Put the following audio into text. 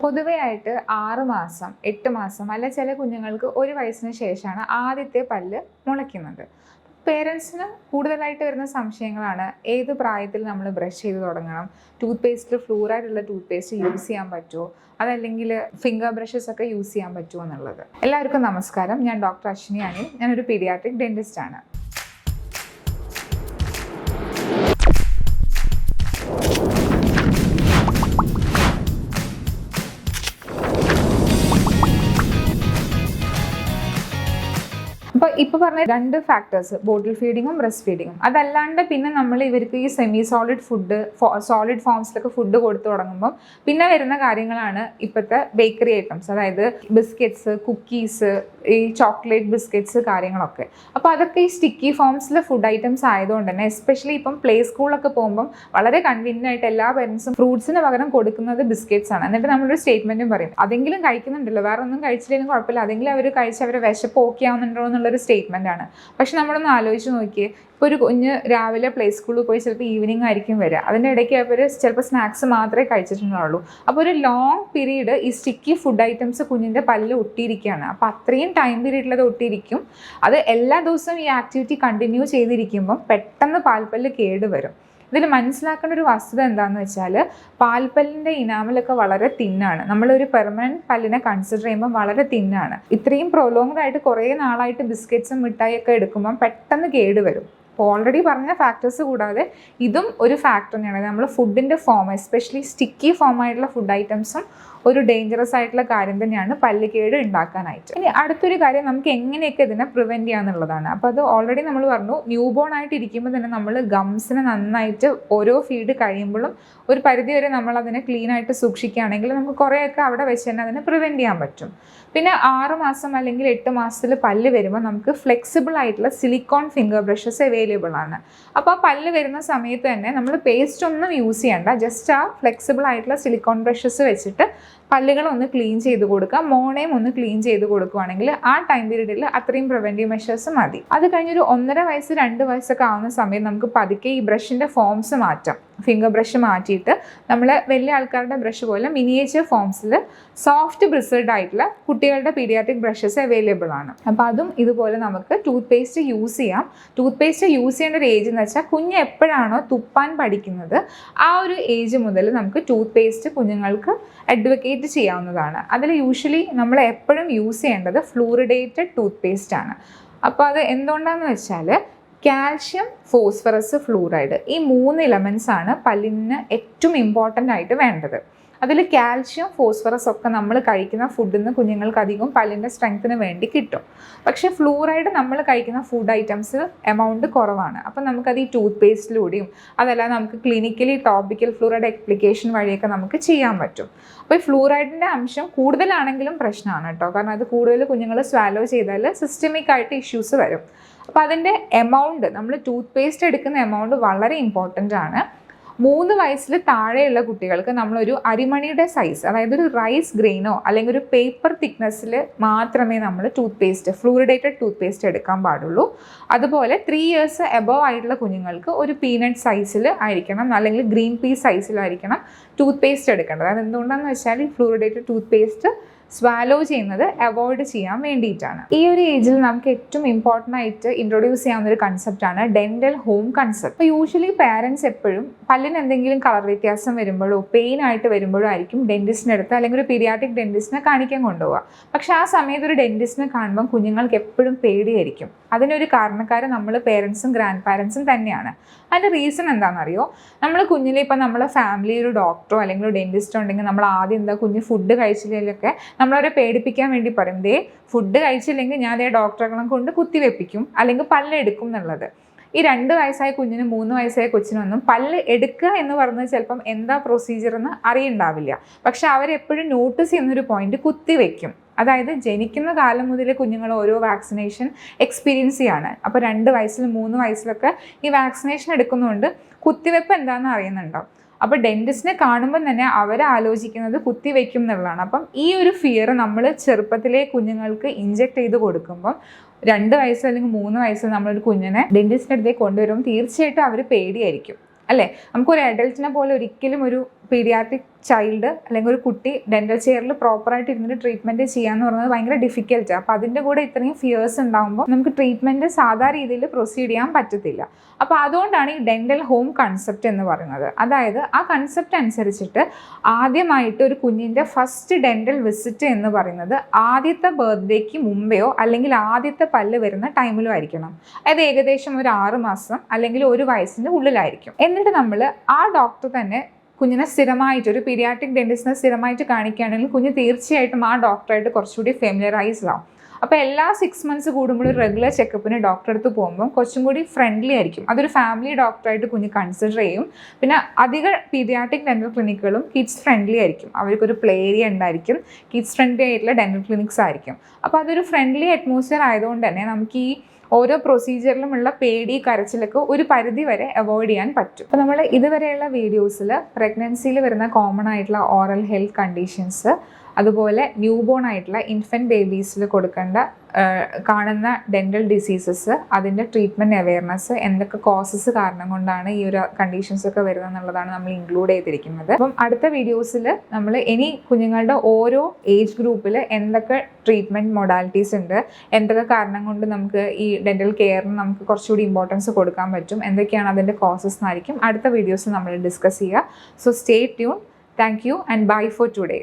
പൊതുവെ ആയിട്ട് 6 മാസം 8 മാസം അല്ല ചില കുഞ്ഞുങ്ങൾക്ക് 1 വയസ്സിന് ശേഷമാണ് ആദ്യത്തെ പല്ല് മുളയ്ക്കുന്നത്. പേരൻസിന് കൂടുതലായിട്ട് വരുന്ന സംശയങ്ങളാണ് ഏത് പ്രായത്തിൽ നമ്മൾ ബ്രഷ് ചെയ്ത് തുടങ്ങണം, ടൂത്ത് പേസ്റ്റിൽ ഫ്ലൂറൈഡുള്ള ടൂത്ത് പേസ്റ്റ് യൂസ് ചെയ്യാൻ പറ്റുമോ, അതല്ലെങ്കിൽ ഫിംഗർ ബ്രഷസ് ഒക്കെ യൂസ് ചെയ്യാൻ പറ്റുമോ എന്നുള്ളത്. എല്ലാവർക്കും നമസ്കാരം, ഞാൻ ഡോക്ടർ അശ്വിനി അനിൽ, ഞാനൊരു പീഡിയാട്രിക് ഡെന്റിസ്റ്റ് ആണ്. ഇപ്പോൾ പറഞ്ഞ 2 ഫാക്ടേഴ്സ്, ബോട്ടിൽ ഫീഡിങ്ങും ബ്രസ്റ്റ് ഫീഡിങ്ങും, അതല്ലാണ്ട് പിന്നെ നമ്മൾ ഇവർക്ക് ഈ സെമി സോളിഡ് ഫുഡ്, സോളിഡ് ഫോംസിലൊക്കെ ഫുഡ് കൊടുത്തു തുടങ്ങുമ്പോൾ പിന്നെ വരുന്ന കാര്യങ്ങളാണ് ഇപ്പോഴത്തെ ബേക്കറി ഐറ്റംസ്, അതായത് ബിസ്ക്കറ്റ്സ്, കുക്കീസ്, ഈ ചോക്ലേറ്റ് ബിസ്ക്കറ്റ്സ് കാര്യങ്ങളൊക്കെ. അപ്പോൾ അതൊക്കെ ഈ സ്റ്റിക്കി ഫോംസിൽ ഫുഡ് ഐറ്റംസ് ആയതുകൊണ്ട് തന്നെ എസ്പെഷ്യലി ഇപ്പം പ്ലേ സ്കൂളൊക്കെ പോകുമ്പം വളരെ കൺവീനിയൻ്റ് ആയിട്ട് എല്ലാ പേരൻസും ഫ്രൂട്ട്സിന് പകരം കൊടുക്കുന്നത് ബിസ്ക്കറ്റ്സ് ആണ്. എന്നിട്ട് നമ്മളൊരു സ്റ്റേറ്റ്മെൻറ്റും പറയും, അതെങ്കിലും കഴിക്കുന്നുണ്ടല്ലോ, വേറെ ഒന്നും കഴിച്ചില്ലെങ്കിലും കുഴപ്പമില്ല, അതെങ്കിലും അവർ കഴിച്ച് അവരെ വിശപ്പ് ഓക്കെ ആവുന്നുണ്ടോ എന്നുള്ളൊരു സ്റ്റേറ്റ്മെൻ്റ് ആണ്. പക്ഷെ നമ്മളൊന്ന് ആലോചിച്ച് നോക്കിയേ, ഇപ്പോൾ ഒരു കുഞ്ഞ് രാവിലെ പ്ലേ സ്കൂളിൽ പോയി ചിലപ്പോൾ ഈവനിങ് ആയിരിക്കും വരിക, അതിൻ്റെ ഇടയ്ക്ക് അവർ ചിലപ്പോൾ സ്നാക്സ് മാത്രമേ കഴിച്ചിട്ടുണ്ടാവുള്ളൂ. അപ്പോൾ ഒരു ലോങ് പീരീഡ് ഈ സ്റ്റിക്കി ഫുഡ് ഐറ്റംസ് കുഞ്ഞിൻ്റെ പല്ല് ഒട്ടിയിരിക്കുകയാണ്. അപ്പോൾ അത്രയും ടൈം പീരീഡിലത് ഒട്ടിയിരിക്കും. അത് എല്ലാ ദിവസവും ഈ ആക്ടിവിറ്റി കണ്ടിന്യൂ ചെയ്തിരിക്കുമ്പം പെട്ടെന്ന് പാൽപ്പല്ല് കേടുവരും. ഇതിൽ മനസ്സിലാക്കേണ്ട ഒരു വസ്തുത എന്താണെന്ന് വെച്ചാൽ, പാൽപ്പല്ലിൻ്റെ ഇനാമലൊക്കെ വളരെ തിന്നാണ്. നമ്മളൊരു പെർമനൻറ്റ് പല്ലിനെ കൺസിഡർ ചെയ്യുമ്പോൾ വളരെ തിന്നാണ്. ഇത്രയും പ്രൊലോങ്ഡ് ആയിട്ട് കുറേ നാളായിട്ട് ബിസ്ക്കറ്റ്സും മിഠായിയൊക്കെ എടുക്കുമ്പം പെട്ടെന്ന് കേടുവരും. അപ്പോൾ ഓൾറെഡി പറഞ്ഞ ഫാക്ടേഴ്സ് കൂടാതെ ഇതും ഒരു ഫാക്ടർ തന്നെയാണ്. നമ്മൾ ഫുഡിൻ്റെ ഫോം, എസ്പെഷ്യലി സ്റ്റിക്കി ഫോം ആയിട്ടുള്ള ഫുഡ് ഐറ്റംസും ഒരു ഡേഞ്ചറസ് ആയിട്ടുള്ള കാര്യം തന്നെയാണ് പല്ലുകേട് ഉണ്ടാക്കാനായിട്ട്. ഇനി അടുത്തൊരു കാര്യം, നമുക്ക് എങ്ങനെയൊക്കെ ഇതിനെ പ്രിവെൻറ്റ് ചെയ്യാന്നുള്ളതാണ്. അപ്പോൾ അത് ഓൾറെഡി നമ്മൾ പറഞ്ഞു, ന്യൂ ബോൺ ആയിട്ട് ഇരിക്കുമ്പോൾ തന്നെ നമ്മൾ ഗംസിനെ നന്നായിട്ട് ഓരോ ഫീഡ് കഴിയുമ്പോഴും ഒരു പരിധി വരെ നമ്മൾ അതിനെ ക്ലീൻ ആയിട്ട് സൂക്ഷിക്കുകയാണെങ്കിൽ നമുക്ക് കുറേയൊക്കെ അവിടെ വെച്ച് തന്നെ അതിനെ പ്രിവെൻറ്റ് ചെയ്യാൻ പറ്റും. പിന്നെ 6 മാസം അല്ലെങ്കിൽ 8 മാസത്തിൽ പല്ല് വരുമ്പോൾ നമുക്ക് ഫ്ലെക്സിബിൾ ആയിട്ടുള്ള സിലിക്കോൺ ഫിംഗർ ബ്രഷസ് അവൈലബിൾ ആണ്. അപ്പോൾ ആ പല്ല് വരുന്ന സമയത്ത് തന്നെ നമ്മൾ പേസ്റ്റ് ഒന്നും യൂസ് ചെയ്യണ്ട, ജസ്റ്റ് ആ ഫ്ലെക്സിബിൾ ആയിട്ടുള്ള സിലിക്കോൺ ബ്രഷസ് വെച്ചിട്ട് പല്ലുകൾ ഒന്ന് ക്ലീൻ ചെയ്ത് കൊടുക്കുക, മോണയും ഒന്ന് ക്ലീൻ ചെയ്ത് കൊടുക്കുകയാണെങ്കിൽ ആ ടൈം പീരീഡിൽ അത്രയും പ്രിവെൻറ്റീവ് മെഷേഴ്സ് മതി. അത് കഴിഞ്ഞൊരു 1.5 വയസ്സ് 2 വയസ്സൊക്കെ ആവുന്ന സമയം നമുക്ക് പതുക്കെ ഈ ബ്രഷിൻ്റെ ഫോംസ് മാറ്റാം. ഫിംഗർ ബ്രഷ് മാറ്റിയിട്ട് നമ്മൾ വലിയ ആൾക്കാരുടെ ബ്രഷ് പോലെ മിനിയേച്ചർ ഫോംസിൽ സോഫ്റ്റ് ബ്രിസിൽഡ് ആയിട്ടുള്ള കുട്ടികളുടെ പീഡിയാട്രിക് ബ്രഷസ് അവൈലബിൾ ആണ്. അപ്പോൾ അതും ഇതുപോലെ നമുക്ക് ടൂത്ത് പേസ്റ്റ് യൂസ് ചെയ്യാം. ടൂത്ത് പേസ്റ്റ് യൂസ് ചെയ്യേണ്ട ഒരു ഏജ് എന്ന് വെച്ചാൽ കുഞ്ഞ് എപ്പോഴാണോ തുപ്പാൻ പഠിക്കുന്നത് ആ ഒരു ഏജ് മുതൽ നമുക്ക് ടൂത്ത് പേസ്റ്റ് കുഞ്ഞുങ്ങൾക്ക് അഡ്വക്കേറ്റ് ചെയ്യാവുന്നതാണ്. അതിൽ യൂഷ്വലി നമ്മൾ എപ്പോഴും യൂസ് ചെയ്യേണ്ടത് ഫ്ലൂറിഡേറ്റഡ് ടൂത്ത് പേസ്റ്റ് ആണ്. അപ്പോൾ അത് എന്തുകൊണ്ടാണെന്ന് വെച്ചാൽ കാൽഷ്യം, ഫോസ്ഫറസ്, ഫ്ലൂറൈഡ്, ഈ 3 എലമെൻറ്റ്സ് ആണ് പല്ലിന് ഏറ്റവും ഇമ്പോർട്ടൻ്റ് ആയിട്ട് വേണ്ടത്. അതിൽ കാൽഷ്യം, ഫോസ്ഫറസ് ഒക്കെ നമ്മൾ കഴിക്കുന്ന ഫുഡിൽ നിന്ന് കുഞ്ഞുങ്ങൾക്ക് അധികം പല്ലിൻ്റെ സ്ട്രെങ്ത്തിന് വേണ്ടി കിട്ടും. പക്ഷേ ഫ്ലൂറൈഡ് നമ്മൾ കഴിക്കുന്ന ഫുഡ് ഐറ്റംസ് എമൗണ്ട് കുറവാണ്. അപ്പം നമുക്കത് ഈ ടൂത്ത് പേസ്റ്റിലൂടെയും അതല്ല നമുക്ക് ക്ലിനിക്കലി ടോപ്പിക്കൽ ഫ്ലൂറൈഡ് അപ്ലിക്കേഷൻ വഴിയൊക്കെ നമുക്ക് ചെയ്യാൻ പറ്റും. അപ്പോൾ ഈ ഫ്ലൂറൈഡിൻ്റെ അംശം കൂടുതലാണെങ്കിലും പ്രശ്നമാണ് കേട്ടോ, കാരണം അത് കൂടുതൽ കുഞ്ഞുങ്ങൾ സ്വാലോ ചെയ്താൽ സിസ്റ്റമിക് ആയിട്ട് ഇഷ്യൂസ് വരും. അപ്പോൾ അതിൻ്റെ എമൗണ്ട്, നമ്മൾ ടൂത്ത് പേസ്റ്റ് എടുക്കുന്ന എമൗണ്ട് വളരെ ഇമ്പോർട്ടൻ്റ് ആണ്. 3 വയസ്സിൽ താഴെയുള്ള കുട്ടികൾക്ക് നമ്മളൊരു അരിമണിയുടെ സൈസ്, അതായത് ഒരു റൈസ് ഗ്രെയിനോ അല്ലെങ്കിൽ ഒരു പേപ്പർ തിക്നെസ്സിൽ മാത്രമേ നമ്മൾ tooth paste, fluoridated tooth paste എടുക്കാൻ പാടുള്ളൂ. അതുപോലെ 3 ഇയേഴ്സ് എബോവ് ആയിട്ടുള്ള കുഞ്ഞുങ്ങൾക്ക് ഒരു പീനട്ട് സൈസിൽ ആയിരിക്കണം, അല്ലെങ്കിൽ ഗ്രീൻ പീ സൈസിലായിരിക്കണം ടൂത്ത് പേസ്റ്റ് എടുക്കേണ്ടത്. അത് എന്തുകൊണ്ടാണെന്ന് വെച്ചാൽ ഈ ഫ്ലൂറിഡേറ്റഡ് ടൂത്ത് പേസ്റ്റ് സ്വാലോ ചെയ്യുന്നത് അവോയ്ഡ് ചെയ്യാൻ വേണ്ടിയിട്ടാണ്. ഈ ഒരു ഏജിൽ നമുക്ക് ഏറ്റവും ഇമ്പോർട്ടൻ്റ് ആയിട്ട് ഇൻട്രൊഡ്യൂസ് ചെയ്യാവുന്ന ഒരു കൺസെപ്റ്റാണ് ഡെൻ്റൽ ഹോം കൺസെപ്റ്റ്. അപ്പോൾ യൂഷ്വലി പാരൻസ് എപ്പോഴും പല്ലിന് എന്തെങ്കിലും കളർ വ്യത്യാസം വരുമ്പോഴോ പെയിൻ ആയിട്ട് വരുമ്പോഴോ ആയിരിക്കും ഡെന്റിസ്റ്റിൻ്റെ അടുത്ത് അല്ലെങ്കിൽ ഒരു പീഡിയാട്രിക് ഡെന്റിസ്റ്റിനെ കാണിക്കാൻ കൊണ്ടുപോകുക. പക്ഷേ ആ സമയത്ത് ഒരു ഡെന്റിസ്റ്റിനെ കാണുമ്പം കുഞ്ഞുങ്ങൾക്ക് എപ്പോഴും പേടിയായിരിക്കും. അതിനൊരു കാരണക്കാരൻ നമ്മൾ പേരൻസും ഗ്രാൻഡ് പാരൻസും തന്നെയാണ്. അതിൻ്റെ റീസൺ എന്താണെന്നറിയോ, നമ്മൾ കുഞ്ഞിലെ ഇപ്പം നമ്മളെ ഫാമിലി ഒരു ഡോക്ടറോ അല്ലെങ്കിൽ ഒരു ഡെന്റിസ്റ്റോ ഉണ്ടെങ്കിൽ നമ്മൾ ആദ്യം എന്താ, കുഞ്ഞ് ഫുഡ് കഴിച്ചില്ലെങ്കിലൊക്കെ നമ്മളവരെ പേടിപ്പിക്കാൻ വേണ്ടി പറയും, ദേ ഫുഡ് കഴിച്ചില്ലെങ്കിൽ ഞാൻ അതേ ഡോക്ടറുകളും കൊണ്ട് കുത്തിവെപ്പിക്കും അല്ലെങ്കിൽ പല്ലെടുക്കും എന്നുള്ളത്. ഈ 2 വയസ്സായ കുഞ്ഞിനും 3 വയസ്സായ കൊച്ചിനൊന്നും പല്ല് എടുക്കുക എന്ന് പറഞ്ഞത് ചിലപ്പം എന്താ പ്രൊസീജിയർ എന്ന് അറിയണ്ടാവില്ല. പക്ഷെ അവരെപ്പോഴും നോട്ടീസ് ചെയ്യുന്നൊരു പോയിന്റ് കുത്തിവെക്കും. അതായത് ജനിക്കുന്ന കാലം മുതൽ കുഞ്ഞുങ്ങൾ ഓരോ വാക്സിനേഷൻ എക്സ്പീരിയൻസ് ചെയ്യാണ്. അപ്പോൾ 2 വയസ്സിലും 3 വയസ്സിലൊക്കെ ഈ വാക്സിനേഷൻ എടുക്കുന്നതുകൊണ്ട് കുത്തിവെപ്പ് എന്താണെന്ന് അറിയുന്നുണ്ടോ. അപ്പോൾ ഡെന്റിസ്റ്റിനെ കാണുമ്പോൾ തന്നെ അവരാലോചിക്കുന്നത് കുത്തിവെക്കും എന്നുള്ളതാണ്. അപ്പം ഈ ഒരു ഫിയർ നമ്മൾ ചെറുപ്പത്തിലെ കുഞ്ഞുങ്ങൾക്ക് ഇഞ്ചെക്ട് ചെയ്ത് കൊടുക്കുമ്പം 2 വയസ്സ് അല്ലെങ്കിൽ 3 വയസ്സ് നമ്മളൊരു കുഞ്ഞിനെ ഡെന്റിസ്റ്റിൻ്റെ അടുത്തേക്ക് കൊണ്ടുവരുമ്പോൾ തീർച്ചയായിട്ടും അവർ പേടിയായിരിക്കും. അല്ലേ? നമുക്കൊരു അഡൽറ്റിനെ പോലെ ഒരിക്കലും ഒരു പീഡിയാട്രിക് ചൈൽഡ് അല്ലെങ്കിൽ ഒരു കുട്ടി ഡെൻ്റൽ ചെയറിൽ പ്രോപ്പറായിട്ട് ഇരുന്നിട്ട് ട്രീറ്റ്മെൻറ്റ് ചെയ്യാന്ന് പറയുന്നത് ഭയങ്കര ഡിഫിക്കൽട്ടാണ്. അപ്പോൾ അതിൻ്റെ കൂടെ ഇത്രയും ഫിയേഴ്സ് ഉണ്ടാകുമ്പോൾ നമുക്ക് ട്രീറ്റ്മെൻറ്റ് സാധാ രീതിയിൽ പ്രൊസീഡ് ചെയ്യാൻ പറ്റത്തില്ല. അപ്പോൾ അതുകൊണ്ടാണ് ഈ ഡെൻ്റൽ ഹോം കൺസെപ്റ്റ് എന്ന് പറയുന്നത്. അതായത് ആ കൺസെപ്റ്റ് അനുസരിച്ചിട്ട് ആദ്യമായിട്ട് ഒരു കുഞ്ഞിൻ്റെ ഫസ്റ്റ് ഡെൻ്റൽ വിസിറ്റ് എന്ന് പറയുന്നത് ആദ്യത്തെ ബർത്ത്ഡേക്ക് മുമ്പെയോ അല്ലെങ്കിൽ ആദ്യത്തെ പല്ല് വരുന്ന ടൈമിലോ ആയിരിക്കണം. അതായത് ഏകദേശം ഒരു 6 മാസം അല്ലെങ്കിൽ 1 വയസ്സിൻ്റെ ഉള്ളിലായിരിക്കും. എന്നിട്ട് നമ്മൾ ആ ഡോക്ടർ തന്നെ കുഞ്ഞിനെ സ്ഥിരമായിട്ട് ഒരു പീഡിയാട്രിക് ഡെന്റിസ്റ്റിനെ സ്ഥിരമായിട്ട് കാണിക്കുകയാണെങ്കിൽ കുഞ്ഞ് തീർച്ചയായിട്ടും ആ ഡോക്ടറായിട്ട് കുറച്ചുകൂടി ഫെമിലറൈസ്ഡ് ആവും. അപ്പോൾ എല്ലാ 6 മന്ത്സ് കൂടുമ്പോൾ ഒരു റെഗുലർ ചെക്കപ്പിന് ഡോക്ടറെ അടുത്ത് പോകുമ്പോൾ കുറച്ചും കൂടി ഫ്രണ്ട്ലി ആയിരിക്കും. അതൊരു ഫാമിലി ഡോക്ടറായിട്ട് കുഞ്ഞ് കൺസിഡർ ചെയ്യും. പിന്നെ അധിക പീഡിയാട്രിക് ഡെന്റൽ ക്ലിനിക്കുകളും കിഡ്സ് ഫ്രണ്ട്ലി ആയിരിക്കും. അവർക്കൊരു പ്ലേ ഏരിയ ഉണ്ടായിരിക്കും. കിഡ്സ് ഫ്രണ്ട്ലി ആയിട്ടുള്ള ഡെന്റൽ ക്ലിനിക്സ് ആയിരിക്കും. അപ്പോൾ അതൊരു ഫ്രണ്ട്ലി അറ്റ്മോസ്ഫിയർ ആയതുകൊണ്ട് തന്നെ നമുക്ക് ഈ ഓരോ പ്രൊസീജിയറിലുമുള്ള പേടി കരച്ചിലൊക്കെ ഒരു പരിധി വരെ അവോയ്ഡ് ചെയ്യാൻ പറ്റും. അപ്പോൾ നമ്മൾ ഇതുവരെയുള്ള വീഡിയോസിൽ പ്രഗ്നൻസിയിൽ വരുന്ന കോമൺ ആയിട്ടുള്ള ഓറൽ ഹെൽത്ത് കണ്ടീഷൻസ്, അതുപോലെ ന്യൂ ബോൺ ആയിട്ടുള്ള ഇൻഫൻറ്റ് ബേബീസിൽ കൊടുക്കേണ്ട കാണുന്ന ഡെൻ്റൽ ഡിസീസസ്, അതിൻ്റെ ട്രീറ്റ്മെൻറ്റ് അവെയർനെസ്, എന്തൊക്കെ കോസസ് കാരണം കൊണ്ടാണ് ഈ ഒരു കണ്ടീഷൻസ് ഒക്കെ വരുന്നത് എന്നുള്ളതാണ് നമ്മൾ ഇൻക്ലൂഡ് ചെയ്തിരിക്കുന്നത്. അപ്പം അടുത്ത വീഡിയോസിൽ നമ്മൾ ഇനി കുഞ്ഞുങ്ങളുടെ ഓരോ ഏജ് ഗ്രൂപ്പിൽ എന്തൊക്കെ ട്രീറ്റ്മെൻറ്റ് മൊഡാലിറ്റീസ് ഉണ്ട്, എന്തൊക്കെ കാരണം കൊണ്ട് നമുക്ക് ഈ ഡെൻ്റൽ കെയറിന് നമുക്ക് കുറച്ചുകൂടി ഇമ്പോർട്ടൻസ് കൊടുക്കാൻ പറ്റും, എന്തൊക്കെയാണ് അതിൻ്റെ കോസസ് എന്നായിരിക്കും അടുത്ത വീഡിയോസിൽ നമ്മൾ ഡിസ്കസ് ചെയ്യുക. So stay tune. Thank you and bye for today.